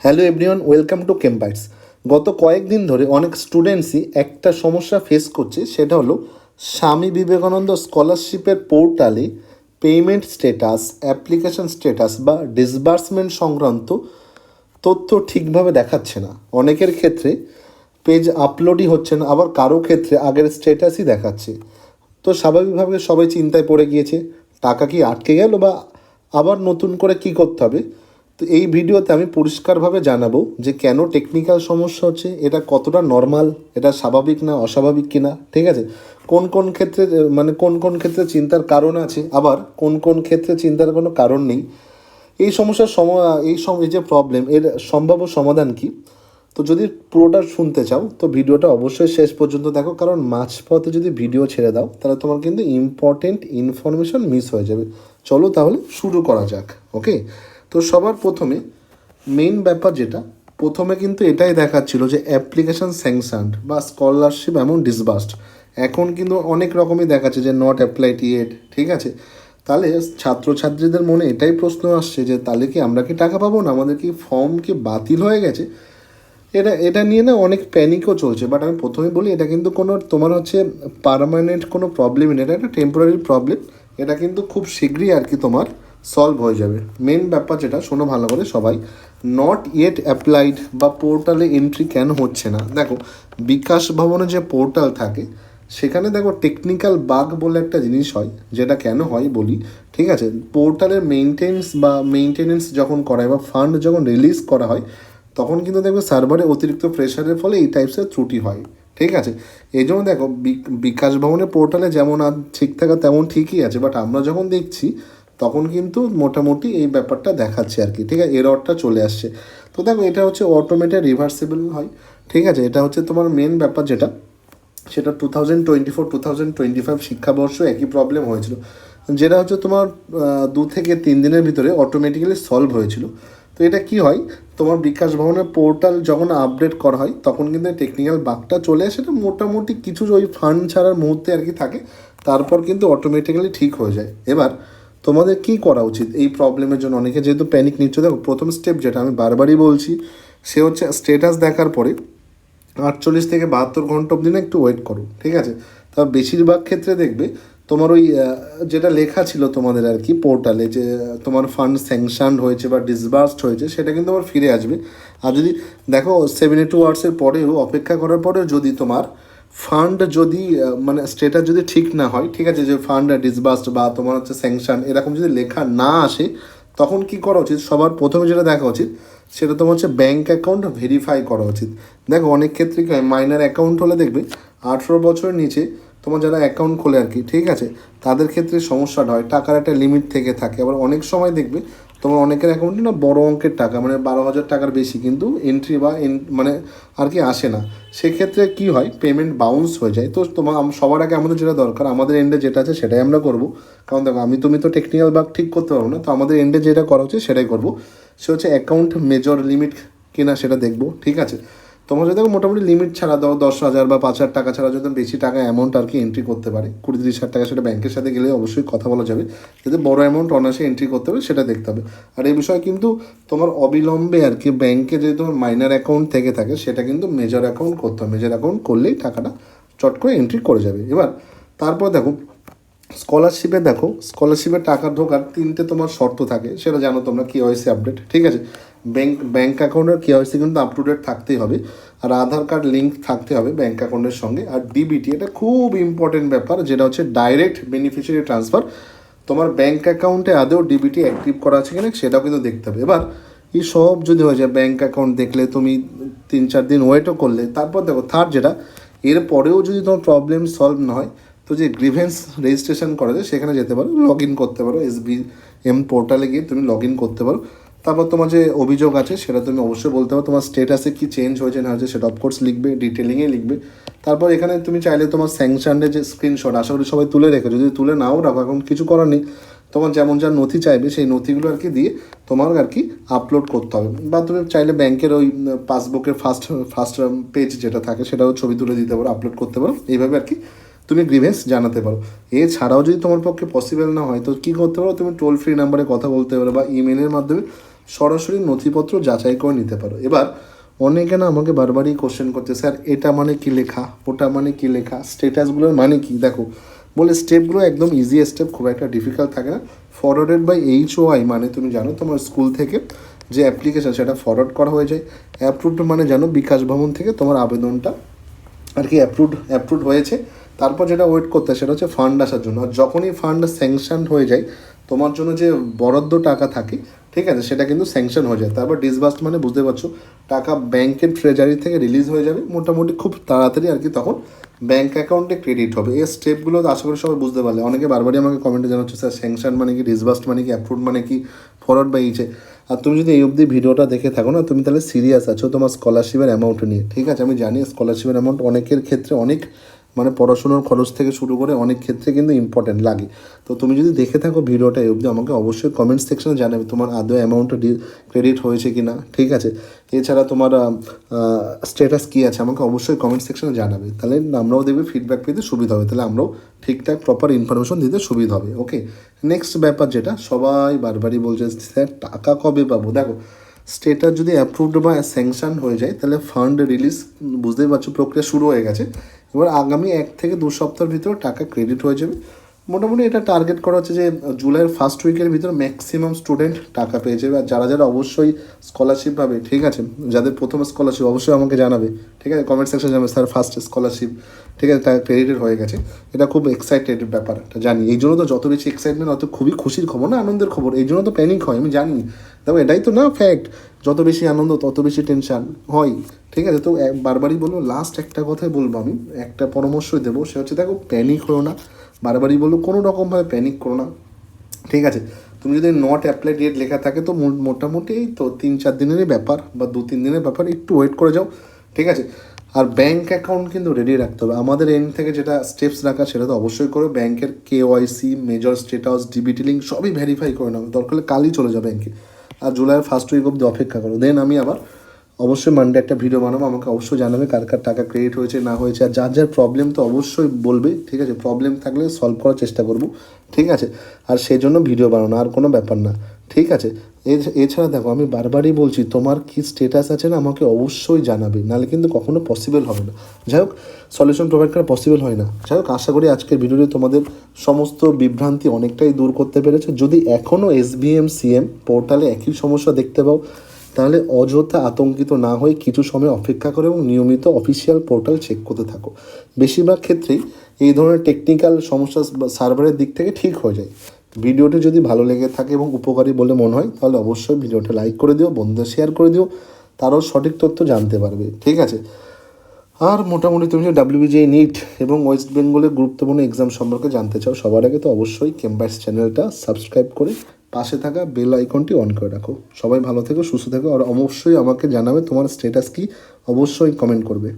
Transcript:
Hello everyone, welcome to Kempites. গত কয়েকদিন ধরে অনেক স্টুডেন্টসই একটা সমস্যা ফেস করছে, সেটা হলো স্বামী বিবেকানন্দ স্কলারশিপের পোর্টালে পেমেন্ট স্ট্যাটাস, অ্যাপ্লিকেশন স্ট্যাটাস বা ডিসবার্সমেন্ট সংক্রান্ত তথ্য ঠিকভাবে দেখাচ্ছে না। অনেকের ক্ষেত্রে পেজ আপলোডই হচ্ছে না, আবার কারো ক্ষেত্রে আগের স্ট্যাটাসই দেখাচ্ছে। তো স্বাভাবিকভাবে সবাই চিন্তায় পড়ে গিয়েছে, টাকা কি আটকে গেল বা আবার নতুন করে কি করতে হবে। তো এই ভিডিওতে আমি পরিষ্কারভাবে জানাবো যে কেন টেকনিক্যাল সমস্যা হচ্ছে, এটা কতটা নর্মাল, এটা স্বাভাবিক না অস্বাভাবিক কিনা, ঠিক আছে। কোন কোন ক্ষেত্রে কোন কোন ক্ষেত্রে চিন্তার কারণ আছে, আবার কোন কোন ক্ষেত্রে চিন্তার কোনো কারণ নেই। এই সমস্যার এই যে প্রবলেম, এর সম্ভাব্য সমাধান কি। তো যদি পুরোটা শুনতে চাও তো ভিডিওটা অবশ্যই শেষ পর্যন্ত দেখো, কারণ মাঝপথে যদি ভিডিও ছেড়ে দাও তাহলে তোমার কিন্তু ইম্পর্টেন্ট ইনফরমেশন মিস হয়ে যাবে। চলো তাহলে শুরু করা যাক। ওকে, তো সবার প্রথমে মেইন ব্যাপার যেটা, প্রথমে কিন্তু এটাই দেখাচ্ছিল যে অ্যাপ্লিকেশান স্যাংশনড বা স্কলারশিপ এমন ডিসবার্সড। এখন কিন্তু অনেক রকমই দেখাচ্ছে যে নট অ্যাপ্লাইড ইয়েট, ঠিক আছে। তাহলে ছাত্রছাত্রীদের মনে এটাই প্রশ্ন আসছে যে তাহলে কি আমরা কি টাকা পাবো না, আমাদের কি ফর্ম কি বাতিল হয়ে গেছে। এটা এটা নিয়ে না অনেক প্যানিকও চলছে, বাট আমি প্রথমেই বলি এটা কিন্তু কোনো তোমার হচ্ছে পার্মানেন্ট কোনো প্রবলেমই নেই, এটা একটা টেম্পোরারি প্রবলেম। এটা কিন্তু খুব শীঘ্রই আর কি তোমার সলভ হয়ে যাবে। মেন ব্যাপার যেটা, শোনো ভালো করে সবাই, নট ইয়েট অ্যাপ্লাইড বা পোর্টালে এন্ট্রি কেন হচ্ছে না। দেখো, বিকাশ ভবনে যে পোর্টাল থাকে সেখানে দেখো টেকনিক্যাল বাগ বলে একটা জিনিস হয়, যেটা কেন হয় বলি, ঠিক আছে। পোর্টালের মেইনটেনেন্স যখন করা হয় বা ফান্ড যখন রিলিজ করা হয়, তখন কিন্তু দেখবে সার্ভারে অতিরিক্ত প্রেশারের ফলে এই টাইপসের ত্রুটি হয়, ঠিক আছে। এই জন্য দেখো বিকাশ ভবনের পোর্টালে যেমন আর ঠিক থাকা তেমন ঠিকই আছে, বাট আমরা যখন দেখছি তখন কিন্তু মোটামুটি এই ব্যাপারটা দেখাচ্ছে আর কি, ঠিক আছে, এররটা চলে আসছে। তো দেখো, এটা হচ্ছে অটোমেটেড রিভার্সেবল হয়, ঠিক আছে। এটা হচ্ছে তোমার মেন ব্যাপার যেটা, সেটা 2024-2025 শিক্ষাবর্ষ একই প্রবলেম হয়েছিল, যেটা হচ্ছে তোমার 2 থেকে 3 দিনের ভিতরে অটোমেটিক্যালি সলভ হয়েছিল। তো এটা কি হয়, তোমার বিকাশ ভবনের পোর্টাল যখন আপডেট করা হয় তখন কিন্তু টেকনিক্যাল বাগটা চলে আসে, এটা মোটামুটি কিছু ওই ফান্ড ছাড়ার মুহূর্তে আর কি থাকে, তারপর কিন্তু অটোমেটিক্যালি ঠিক হয়ে যায়। এবার তোমাদের কি করা উচিত এই প্রবলেমের জন্য, অনেকে যেহেতু প্যানিক নিচ্ছে, দেখো প্রথম স্টেপ যেটা আমি বারবারই বলছি, সে হচ্ছে স্ট্যাটাস দেখার পরে 48 থেকে 72 ঘন্টা অবধি না একটু ওয়েট করো, ঠিক আছে। তা বেশিরভাগ ক্ষেত্রে দেখবে তোমার ওই যেটা লেখা ছিল তোমাদের আর কি পোর্টালে, যে তোমার ফান্ড স্যাংশনড হয়েছে বা ডিসবার্সড হয়েছে, সেটা কিন্তু আবার ফিরে আসবে। আর যদি দেখো 72 আওয়ার্সের পরেও, অপেক্ষা করার পরেও যদি তোমার ফান্ড যদি স্টেটাস যদি ঠিক না হয়, ঠিক আছে, যে ফান্ড ডিসবার্সড বা তোমার হচ্ছে স্যাংশন এরকম যদি লেখা না আসে, তখন কি করা উচিত, সবার প্রথমে যেটা দেখা উচিত সেটা তোমার হচ্ছে ব্যাঙ্ক অ্যাকাউন্ট ভেরিফাই করা উচিত। দেখো অনেক ক্ষেত্রে কি হয়, মাইনার অ্যাকাউন্ট হলে দেখবে 18 বছরের নিচে তোমার যারা অ্যাকাউন্ট খোলে আর কি, ঠিক আছে, তাদের ক্ষেত্রে সমস্যাটা হয়, টাকার একটা লিমিট থেকে থাকে। আবার অনেক সময় দেখবে তোমার অনেকের অ্যাকাউন্টে না বড় অঙ্কের টাকা, 12,000 টাকার বেশি কিন্তু এন্ট্রি বা আর কি আসে না। সেক্ষেত্রে কি হয়, পেমেন্ট বাউন্স হয়ে যায়। তো সবার আগে আমাদের যেটা দরকার, আমাদের এন্ডে যেটা আছে সেটাই আমরা করবো। কারণ দেখো, তুমি তো টেকনিক্যাল বাগ ঠিক করতে পারবো না, তো আমাদের এন্ডে যেটা করা উচিত সেটাই করবো। সে হচ্ছে অ্যাকাউন্ট মেজর লিমিট কিনা সেটা দেখবো, ঠিক আছে। তোমার যদি মোটামুটি লিমিট ছাড়া দাও 10,000 বা 5,000 টাকা ছাড়া যদি বেশি টাকা অ্যামাউন্ট আর কি এন্ট্রি করতে পারে, 20-30 হাজার টাকা, সেটা ব্যাংকের সাথে গেলে অবশ্যই কথা বলা যাবে। যদি বড় অ্যামাউন্ট অনায়াসে এন্ট্রি করতে হবে সেটা দেখতে হবে। আর এই বিষয়ে কিন্তু তোমার অবিলম্বে আর কি ব্যাংকে যদি তোমার মাইনার অ্যাকাউন্ট থেকে থাকে, সেটা কিন্তু মেজর অ্যাকাউন্ট করতে হবে। মেজর অ্যাকাউন্ট করলেই টাকাটা চট করে এন্ট্রি করে যাবে। এবার তারপর দেখো, স্কলারশিপের টাকা ঢোকার 3টে তোমার শর্ত থাকে, সেটা জানো তোমরা, কেওয়াইসি আপডেট, ঠিক আছে। ব্যাংক অ্যাকাউন্টের কেওয়াইসি কিন্তু আপ টু ডেট থাকতেই হবে, আর আধার কার্ড লিঙ্ক থাকতে হবে ব্যাংক অ্যাকাউন্টের সঙ্গে। আর ডিবিটি, এটা খুব ইম্পর্টেন্ট ব্যাপার, যেটা হচ্ছে ডাইরেক্ট বেনিফিশিয়ারি ট্রান্সফার। তোমার ব্যাংক অ্যাকাউন্টে আদৌ ডিবিটি অ্যাক্টিভ করা আছে কিনা সেটাও কিন্তু দেখতে হবে। এবার এই সব যদি হয়ে যায়, ব্যাংক অ্যাকাউন্ট দেখলে তুমি 3-4 দিন ওয়েটও করলে, তারপর দেখো থার্ড যেটা, এর পরেও যদি তোমার প্রবলেম সলভ না হয়, তো যে গ্রিভেন্স রেজিস্ট্রেশন করা যায় সেখানে যেতে পারো, লগ ইন করতে পারো, SBM পোর্টালে গিয়ে তুমি লগ ইন করতে পারো। তারপর তোমার যে অভিযোগ আছে সেটা তুমি অবশ্যই বলতে পারো, তোমার স্টেটাসে কি চেঞ্জ হয়েছে না হয়েছে সেটা অফকোর্স লিখবে, ডিটেলিংয়ে লিখবে। তারপর এখানে তুমি চাইলে তোমার স্যাংশনের যে স্ক্রিনশট, আশা করি সবাই তুলে রেখো, যদি তুলে নাও রাখো এখন কিছু করার নেই, তোমার যেমন যা নথি চাইবে সেই নথিগুলো আর কি দিয়ে তোমার আর কি আপলোড করতে হবে। বা তুমি চাইলে ব্যাংকের ওই পাসবুকের ফার্স্ট পেজ যেটা থাকে সেটাও ছবি তুলে দিতে পারো, আপলোড করতে পারো। এইভাবে আর কি তুমি গ্রিভেন্স জানাতে পারো। এছাড়াও যদি তোমার পক্ষে পসিবল না হয়, তো কী করতে পারো, তুমি টোল ফ্রি নাম্বারে কথা বলতে পারো বা ইমেলের মাধ্যমে সরাসরি নথিপত্র যাচাই করে নিতে পারো। এবার অনেকে না আমাকে বারবারই কোশ্চেন করছে, স্যার এটা মানে কি লেখা, ওটা মানে কি লেখা, স্টেটাসগুলোর মানে কি, দেখো বলে স্টেপগুলো একদম ইজি স্টেপ, খুব একটা ডিফিকাল্ট থাকে না। ফরওয়ার্ডেড বাই HOI মানে তুমি জানো তোমার স্কুল থেকে যে অ্যাপ্লিকেশন সেটা ফরওয়ার্ড করা হয়ে যায়। অ্যাপ্রুভড মানে জানো বিকাশ ভবন থেকে তোমার আবেদনটা আর কি অ্যাপ্রুভড হয়েছে। তারপর যেটা ওয়েট করতে হয় সেটা হচ্ছে ফান্ড আসার জন্য। আর যখনই ফান্ড স্যাংশন হয়ে যায় তোমার জন্য যে বরাদ্দ টাকা থাকে, ঠিক আছে, সেটা কিন্তু স্যাংশন হয়ে যায়। তারপর ডিসবার্সড মানে বুঝতে পারছো টাকা ব্যাংকের ট্রেজারি থেকে রিলিজ হয়ে যাবে মোটামুটি খুব তাড়াতাড়ি আর কি, তখন ব্যাঙ্ক অ্যাকাউন্টে ক্রেডিট হবে। এই স্টেপগুলো আশা করি সবাই বুঝতে পারলে। অনেকে বারবারই আমাকে কমেন্টে জানাচ্ছে, স্যার স্যাংশন মানে কি, ডিসবার্সড মানে কি, অ্যাপ্রুভ মানে কি, ফরওয়ার্ড বা ইছে। আর তুমি যদি এই অবধি ভিডিওটা দেখে থাকো না, তুমি তাহলে সিরিয়াস আছো তোমার স্কলারশিপের অ্যামাউন্ট নিয়ে, ঠিক আছে। আমি জানি স্কলারশিপের অ্যামাউন্ট অনেকের ক্ষেত্রে অনেক, মানে পড়াশোনার খরচ থেকে শুরু করে অনেক ক্ষেত্রে কিন্তু ইম্পর্ট্যান্ট লাগে। তো তুমি যদি দেখে থাকো ভিডিওটা এই অবধি, আমাকে অবশ্যই কমেন্ট সেকশনে জানাবে তোমার আদৌ অ্যামাউন্টটা ক্রেডিট হয়েছে কি না, ঠিক আছে। এছাড়া তোমার স্ট্যাটাস কী আছে আমাকে অবশ্যই কমেন্ট সেকশনে জানাবে, তাহলে আমরাও দেখবে ফিডব্যাক পেতে সুবিধা হবে, তাহলে আমরাও ঠিকঠাক প্রপার ইনফরমেশন দিতে সুবিধা হবে। ওকে, নেক্সট ব্যাপার যেটা সবাই বারবারই বলছে, স্যার টাকা কবে পাবো। দেখো স্টেটাস যদি অ্যাপ্রুভড বা স্যাংশন হয়ে যায় তাহলে ফান্ড রিলিজ, বুঝতেই পারছো প্রক্রিয়া শুরু হয়ে গেছে। এবার আগামী 1 থেকে 2 সপ্তাহের ভিতরে টাকা ক্রেডিট হয়ে যাবে। মোটামুটি এটা টার্গেট করা হচ্ছে যে জুলাইয়ের ফার্স্ট উইকের ভিতরে ম্যাক্সিমাম স্টুডেন্ট টাকা পেয়ে যাবে। আর যারা যারা অবশ্যই স্কলারশিপ পাবে, ঠিক আছে, যাদের প্রথম স্কলারশিপ অবশ্যই আমাকে জানাবে, ঠিক আছে, কমেন্ট সেকশনে জানাবে স্যার ফার্স্ট স্কলারশিপ, ঠিক আছে, টাকা ক্রেডিটেড হয়ে গেছে। এটা খুব এক্সাইটেড ব্যাপার, এটা জানি। এই জন্য তো যত বেশি এক্সাইটমেন্ট অত খুবই খুশির খবর না, আনন্দের খবর, এই জন্য তো প্যানিক হয়, আমি জানি। দেখো এটাই তো না ফ্যাক্ট, যত বেশি আনন্দ তত বেশি টেনশান হয়, ঠিক আছে। তো বারবারই বলবো, লাস্ট একটা কথাই বলবো, আমি একটা পরামর্শই দেবো, সে হচ্ছে দেখো প্যানিক হও না, বারবারই বলবো কোনো রকমভাবে প্যানিক করো না, ঠিক আছে। তুমি যদি নট অ্যাপ্লাই ডেট লেখা থাকে তো মোটামুটি এই তো 3-4 দিনেরই ব্যাপার বা 2-3 দিনের ব্যাপার, একটু ওয়েট করে যাও, ঠিক আছে। আর ব্যাঙ্ক অ্যাকাউন্ট কিন্তু রেডি রাখতে হবে। আমাদের এন্ড থেকে যেটা স্টেপস রাখা সেটা তো অবশ্যই করো। ব্যাংকের KYC, major status, DBT link সবই ভেরিফাই করে নাও, দরকার হলে কালই চলে যাও ব্যাংকে। আর জুলাইয়ের ফার্স্ট উইক অবধি অপেক্ষা করো, দেন আমি আবার অবশ্যই মানডে একটা ভিডিও বানাবো, আমাকে অবশ্যই জানাবে কার কার টাকা ক্রেডিট হয়েছে না হয়েছে। আর যার যার প্রবলেম তো অবশ্যই বলবে, ঠিক আছে, প্রবলেম থাকলে সলভ করার চেষ্টা করব, ঠিক আছে। আর সেই জন্য ভিডিও বানানো, আর কোনো ব্যাপার না, ঠিক আছে। এছাড়া দেখো আমি বারবারই বলছি, তোমার কি স্টেটাস আছে না আমাকে অবশ্যই জানাবে, নাহলে কিন্তু কখনো পসিবল হবে না। যাই হোক, সলিউশন প্রোভাইড করা পসিবল হয় না। যাই হোক, আশা করি আজকের ভিডিওটি তোমাদের সমস্ত বিভ্রান্তি অনেকটাই দূর করতে পেরেছে। যদি এখনও SBM-CM পোর্টালে একই সমস্যা দেখতে পাও তাহলে অযথা আতঙ্কিত না হয়ে কিছু সময় অপেক্ষা করো এবং নিয়মিত অফিসিয়াল পোর্টাল চেক করতে থাকো। বেশিরভাগ ক্ষেত্রেই এই ধরনের টেকনিক্যাল সমস্যা সার্ভারের দিক থেকে ঠিক হয়ে যায়। ভিডিওটি যদি ভালো লেগে থাকে এবং উপকারী বলে মনে হয় তাহলে অবশ্যই ভিডিওটা লাইক করে দিও, বন্ধুদের শেয়ার করে দিও, তারও সঠিক তথ্য জানতে পারবে, ঠিক আছে। আর মোটামুটি তুমি যদি WBJE নিট এবং ওয়েস্ট বেঙ্গলের গুরুত্বপূর্ণ এক্সাম সম্পর্কে জানতে চাও সবার আগে, তো অবশ্যই ক্যাম্পাস চ্যানেলটা সাবস্ক্রাইব করে পাশে থাকা বেল আইকনটি অন করে রাখো। সবাই ভালো থেকো, সুস্থ থেকো, আর অবশ্যই আমাকে জানাবে তোমার স্ট্যাটাস কি, অবশ্যই কমেন্ট করবে।